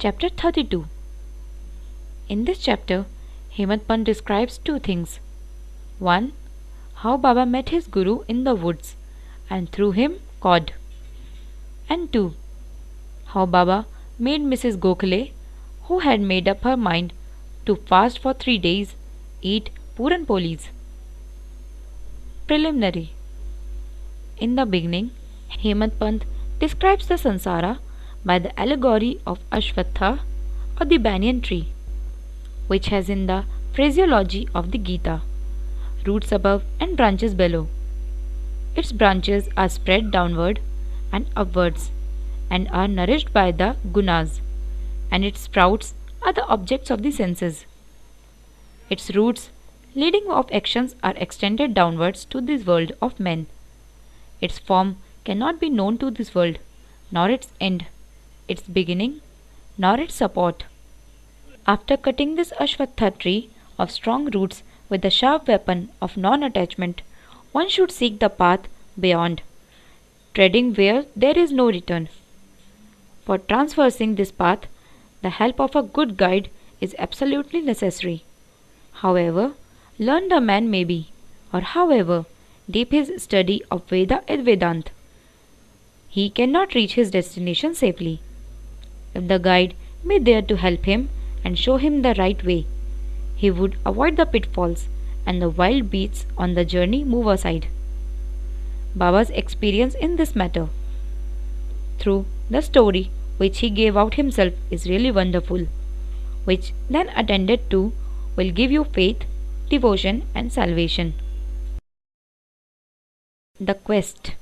Chapter 32. In this chapter, Hemant Pant describes two things. 1. How Baba met his Guru in the woods and through him God. And 2. How Baba made Mrs. Gokhale, who had made up her mind to fast for 3 days, eat Puran Polis. Preliminary. In the beginning, Hemant Pant describes the Sansara by the allegory of Ashwatha or the banyan tree, which has in the phraseology of the Gita roots above and branches below. Its branches are spread downward and upwards and are nourished by the gunas, and its sprouts are the objects of the senses. Its roots, leading of actions, are extended downwards to this world of men. Its form cannot be known to this world, nor its end, its beginning, nor its support. After cutting this Ashwatha tree of strong roots with the sharp weapon of non-attachment, one should seek the path beyond, treading where there is no return. For traversing this path, the help of a good guide is absolutely necessary. However learned a man may be, or however deep his study of Veda and Vedant, he cannot reach his destination safely. If the guide be there to help him and show him the right way, he would avoid the pitfalls and the wild beasts on the journey move aside. Baba's experience in this matter, through the story which he gave out himself, is really wonderful, which then attended to will give you faith, devotion and salvation. The quest.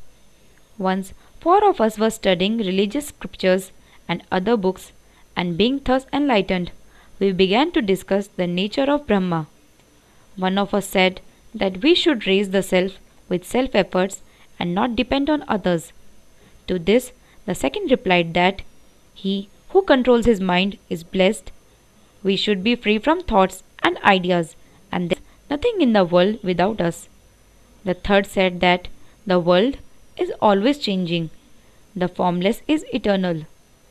Once 4 of us were studying religious scriptures and other books, and being thus enlightened, we began to discuss the nature of Brahma. One of us said that we should raise the self with self-efforts and not depend on others. To this, the second replied that he who controls his mind is blessed. We should be free from thoughts and ideas, and there is nothing in the world without us. The third said that the world is always changing. The formless is eternal.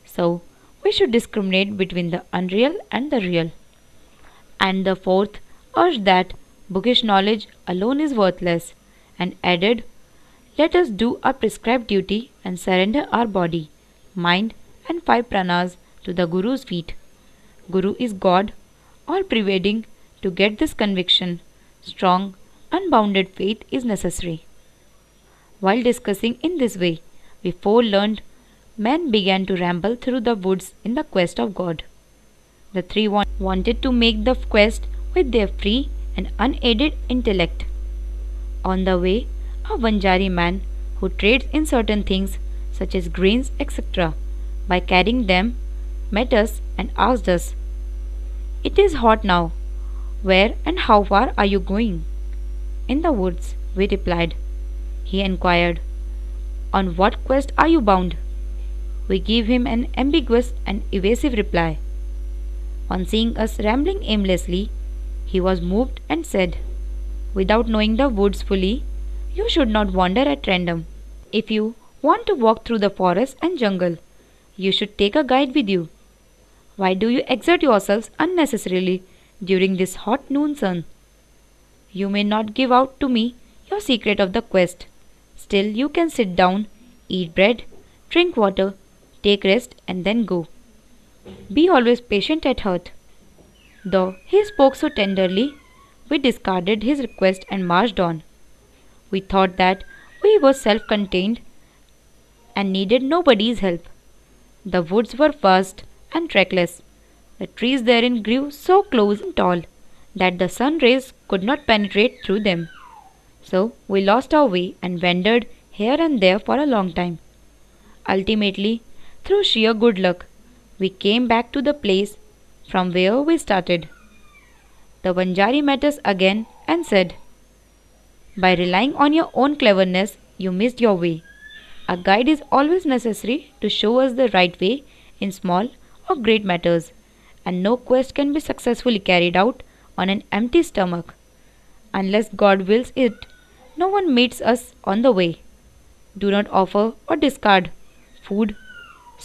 So, we should discriminate between the unreal and the real. And the fourth urged that bookish knowledge alone is worthless, and added, let us do our prescribed duty and surrender our body, mind and 5 pranas to the Guru's feet. Guru is God, all-pervading. To get this conviction, strong, unbounded faith is necessary. While discussing in this way, we 4 learned men began to ramble through the woods in the quest of God. The 3 wanted to make the quest with their free and unaided intellect. On the way, a Vanjari man who trades in certain things such as grains, etc., by carrying them, met us and asked us, "It is hot now. Where and how far are you going?" "In the woods," we replied. He inquired, "On what quest are you bound?" We gave him an ambiguous and evasive reply. On seeing us rambling aimlessly, he was moved and said, "Without knowing the woods fully, you should not wander at random. If you want to walk through the forest and jungle, you should take a guide with you. Why do you exert yourselves unnecessarily during this hot noon sun? You may not give out to me your secret of the quest. Still you can sit down, eat bread, drink water, take rest and then go. Be always patient at heart." Though he spoke so tenderly, we discarded his request and marched on. We thought that we were self-contained and needed nobody's help. The woods were vast and trackless. The trees therein grew so close and tall that the sun rays could not penetrate through them. So we lost our way and wandered here and there for a long time. Ultimately, through sheer good luck, we came back to the place from where we started. The Vanjari met us again and said, "By relying on your own cleverness, you missed your way. A guide is always necessary to show us the right way in small or great matters, and no quest can be successfully carried out on an empty stomach. Unless God wills it, no one meets us on the way. Do not offer or discard food.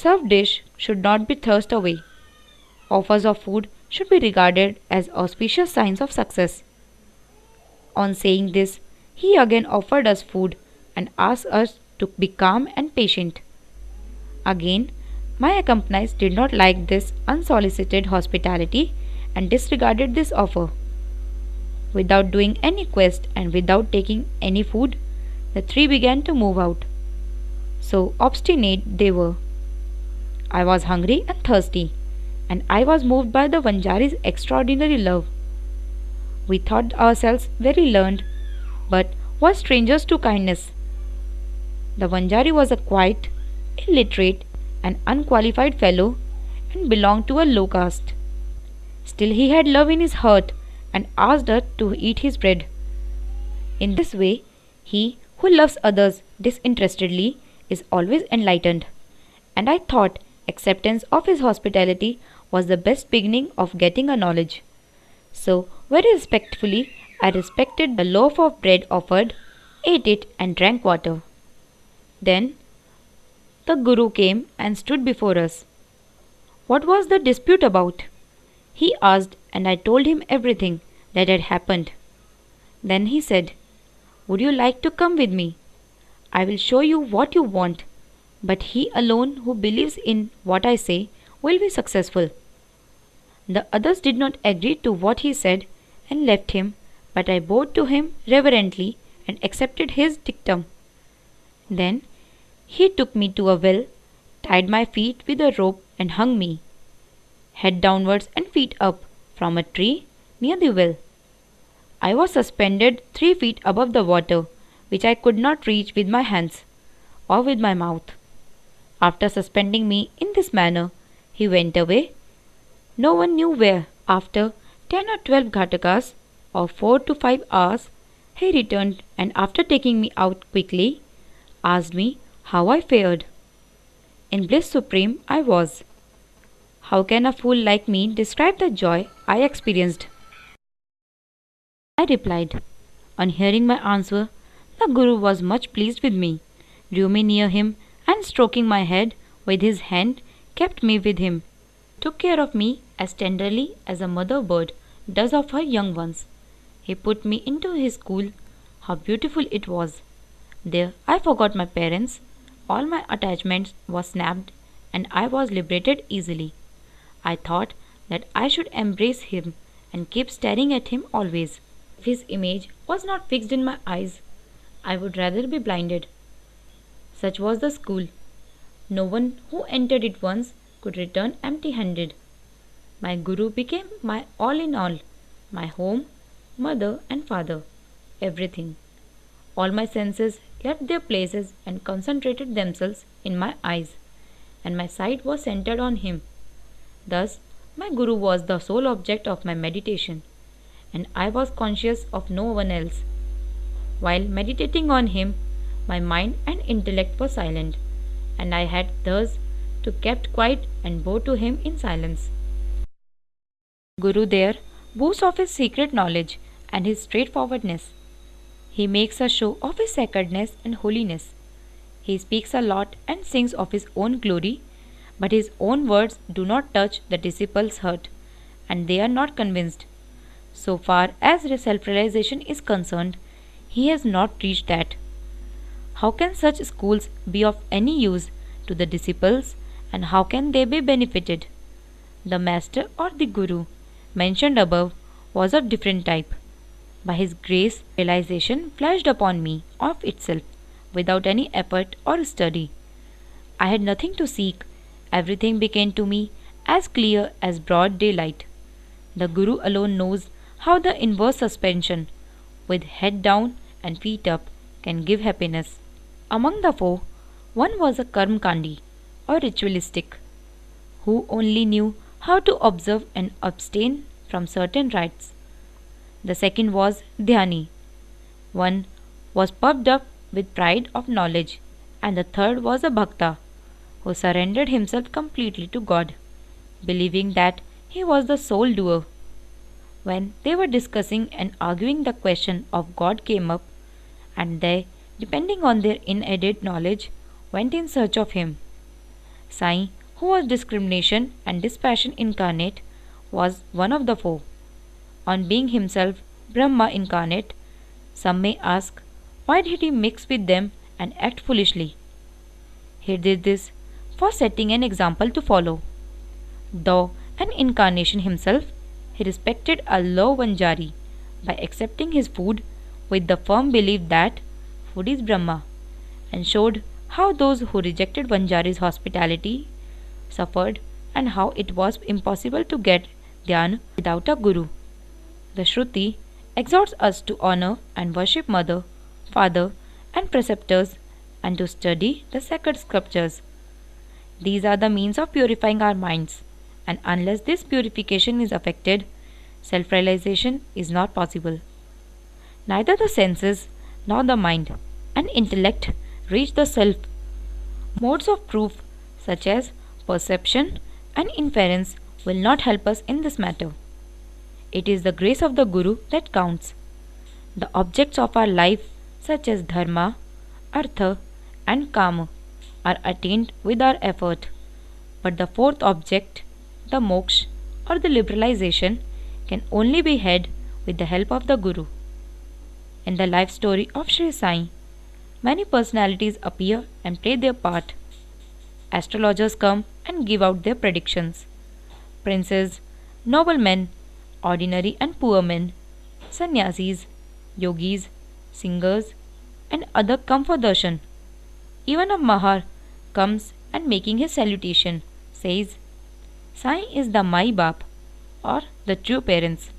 Served dish should not be thrust away. offers of food should be regarded as auspicious signs of success. On saying this, he again offered us food and asked us to be calm and patient. Again, my accomplice did not like this unsolicited hospitality and disregarded this offer. Without doing any quest and without taking any food, the three began to move out. So obstinate they were. I was hungry and thirsty, and I was moved by the Vanjari's extraordinary love. We thought ourselves very learned, but were strangers to kindness. The Vanjari was a quiet, illiterate, and unqualified fellow, and belonged to a low caste. Still he had love in his heart, and asked us to eat his bread. In this way, he who loves others disinterestedly is always enlightened, and I thought acceptance of his hospitality was the best beginning of getting a knowledge. So, very respectfully, I respected the loaf of bread offered, ate it, and drank water. Then, the Guru came and stood before us. What was the dispute about? He asked, and I told him everything that had happened. Then he said, "Would you like to come with me? I will show you what you want, but he alone who believes in what I say will be successful." The others did not agree to what he said and left him, but I bowed to him reverently and accepted his dictum. Then he took me to a well, tied my feet with a rope and hung me, head downwards and feet up, from a tree near the well. I was suspended 3 feet above the water, which I could not reach with my hands or with my mouth. After suspending me in this manner, he went away, no one knew where. After 10 or 12 ghatakas, or 4 to 5 hours, he returned, and after taking me out quickly, asked me how I fared. In bliss supreme I was. How can a fool like me describe the joy I experienced? I replied. On hearing my answer, the Guru was much pleased with me, drew me near him, and stroking my head with his hand, kept me with him, took care of me as tenderly as a mother bird does of her young ones. He put me into his school. How beautiful it was! There I forgot my parents, all my attachments were snapped, and I was liberated easily. I thought that I should embrace him and keep staring at him always. If his image was not fixed in my eyes, I would rather be blinded. Such was the school. No one who entered it once could return empty-handed. My Guru became my all in all, my home, mother and father, everything. All my senses left their places and concentrated themselves in my eyes, and my sight was centered on him. Thus, my Guru was the sole object of my meditation, and I was conscious of no one else. While meditating on him, my mind and intellect were silent, and I had thus to kept quiet and bow to him in silence. Guru there boasts of his secret knowledge and his straightforwardness. He makes a show of his sacredness and holiness. He speaks a lot and sings of his own glory, but his own words do not touch the disciples' heart, and they are not convinced. So far as self-realization is concerned, he has not reached that. How can such schools be of any use to the disciples, and how can they be benefited? The master or the Guru mentioned above was of different type. By his grace, realization flashed upon me of itself, without any effort or study. I had nothing to seek. Everything became to me as clear as broad daylight. The Guru alone knows how the inverse suspension, with head down and feet up, can give happiness. Among the four, one was a karmkandi, or ritualistic, who only knew how to observe and abstain from certain rites. The second was dhyani. One was puffed up with pride of knowledge, and the third was a bhakta, who surrendered himself completely to God, believing that he was the sole doer. When they were discussing and arguing, the question of God came up, and they, depending on their inadequate knowledge, went in search of him. Sai, who was discrimination and dispassion incarnate, was one of the four. On being himself Brahma incarnate, some may ask, why did he mix with them and act foolishly? He did this for setting an example to follow. Though an incarnation himself, he respected a low Vanjari by accepting his food with the firm belief that food is Brahma, and showed how those who rejected Vanjari's hospitality suffered and how it was impossible to get dhyan without a guru. The Shruti exhorts us to honor and worship mother, father, and preceptors, and to study the sacred scriptures. These are the means of purifying our minds, and unless this purification is effected, self-realization is not possible. Neither the senses nor the mind and intellect reach the self. Modes of proof such as perception and inference will not help us in this matter. It is the grace of the Guru that counts. The objects of our life such as dharma, artha and kama are attained with our effort. But the fourth object, the moksha or the liberalization, can only be had with the help of the Guru. In the life story of Shri Sai, many personalities appear and play their part. Astrologers come and give out their predictions. Princes, noblemen, ordinary and poor men, sannyasis, yogis, singers, and other come for darshan. Even a Mahar comes and making his salutation says, Sai is the Mai Bap or the true parents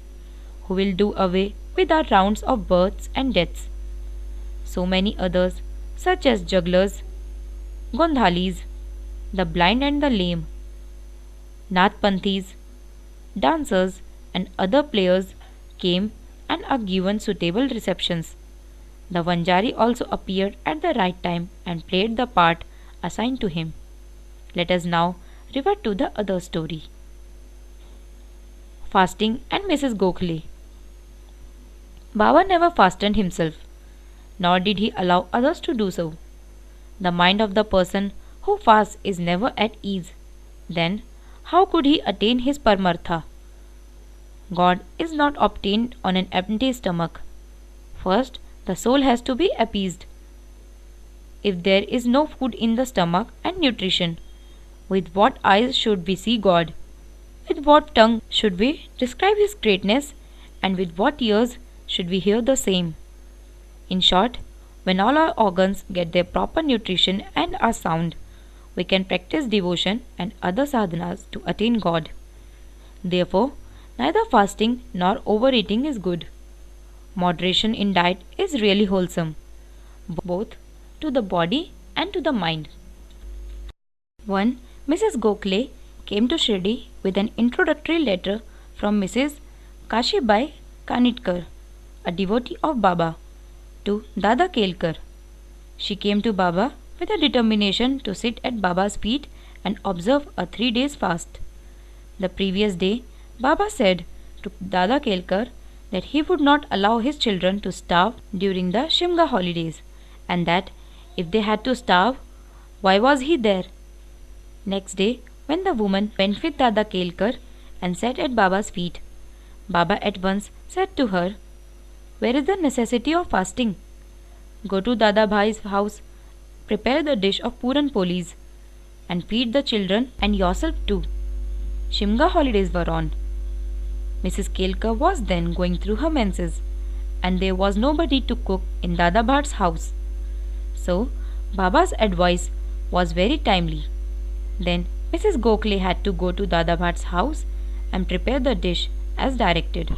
who will do away with our rounds of births and deaths. So many others such as jugglers, gondhalis, the blind and the lame, Nathpanthis, dancers and other players came and are given suitable receptions. The Vanjari also appeared at the right time and played the part assigned to him. Let us now revert to the other story. Fasting and Mrs. Gokhale. Baba never fasted himself, nor did he allow others to do so. The mind of the person who fasts is never at ease. Then, how could he attain his paramartha? God is not obtained on an empty stomach. First, the soul has to be appeased. If there is no food in the stomach and nutrition, with what eyes should we see God? With what tongue should we describe His greatness? And with what ears should we hear the same? In short, when all our organs get their proper nutrition and are sound, we can practice devotion and other sadhanas to attain God. Therefore, neither fasting nor overeating is good. Moderation in diet is really wholesome, both to the body and to the mind. One Mrs. Gokhale came to Shirdi with an introductory letter from Mrs. Kashibai Kanitkar, a devotee of Baba, to Dada Kelkar. She came to Baba with a determination to sit at Baba's feet and observe a 3 days fast. The previous day, Baba said to Dada Kelkar that he would not allow his children to starve during the Shimga holidays, and that if they had to starve, why was he there? Next day, when the woman went with Dada Kelkar and sat at Baba's feet, Baba at once said to her, Where is the necessity of fasting? Go to Dada Bhai's house, prepare the dish of Puran Polis, and feed the children and yourself too. Shimga holidays were on. Mrs. Kelkar was then going through her menses, and there was nobody to cook in Dada Bhat's house. So, Baba's advice was very timely. Then, Mrs. Gokhale had to go to Dada Bhat's house and prepare the dish as directed.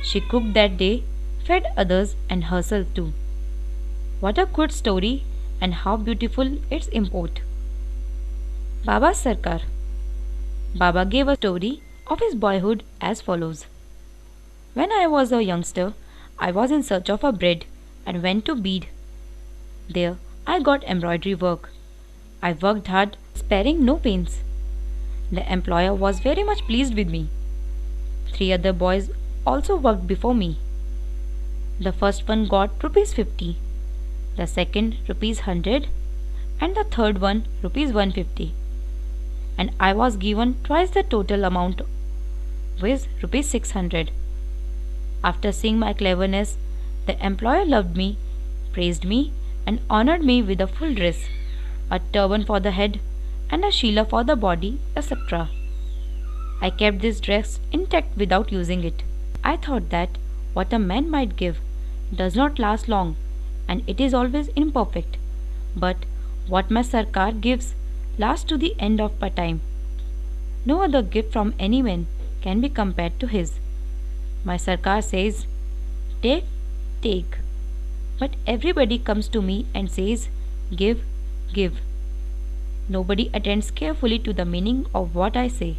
She cooked that day, fed others and herself too. What a good story and how beautiful its import. Baba's Sarkar. Baba gave a story of his boyhood as follows. When I was a youngster, I was in search of a bread and went to Beed. There I got embroidery work. I worked hard, sparing no pains. The employer was very much pleased with me. 3 other boys also worked before me. The first one got ₹50, the second ₹100, and the third one ₹150. and I was given twice the total amount, viz. Rupees 600. After seeing my cleverness, the employer loved me, praised me, and honored me with a full dress, a turban for the head, and a sheela for the body, etc. I kept this dress intact without using it. I thought that what a man might give does not last long, and it is always imperfect. But what my Sarkar gives lasts to the end of my time. No other gift from any man can be compared to his. My Sarkar says, take, take. But everybody comes to me and says, give, give. Nobody attends carefully to the meaning of what I say.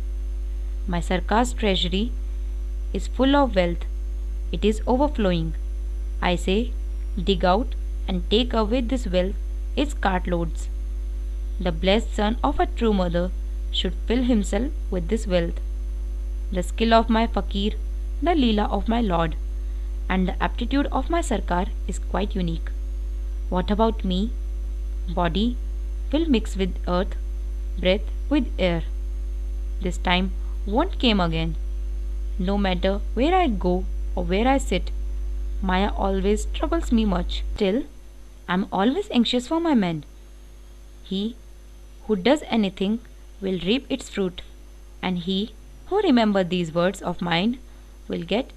My Sarkar's treasury is full of wealth. It is overflowing. I say, dig out and take away this wealth, its cartloads. The blessed son of a true mother should fill himself with this wealth. The skill of my fakir, the Leela of my lord, and the aptitude of my Sarkar is quite unique. What about me? Body will mix with earth, breath with air. This time won't come again. No matter where I go or where I sit, Maya always troubles me much. Still, I am always anxious for my man. He who does anything will reap its fruit, and he who remembers these words of mine will get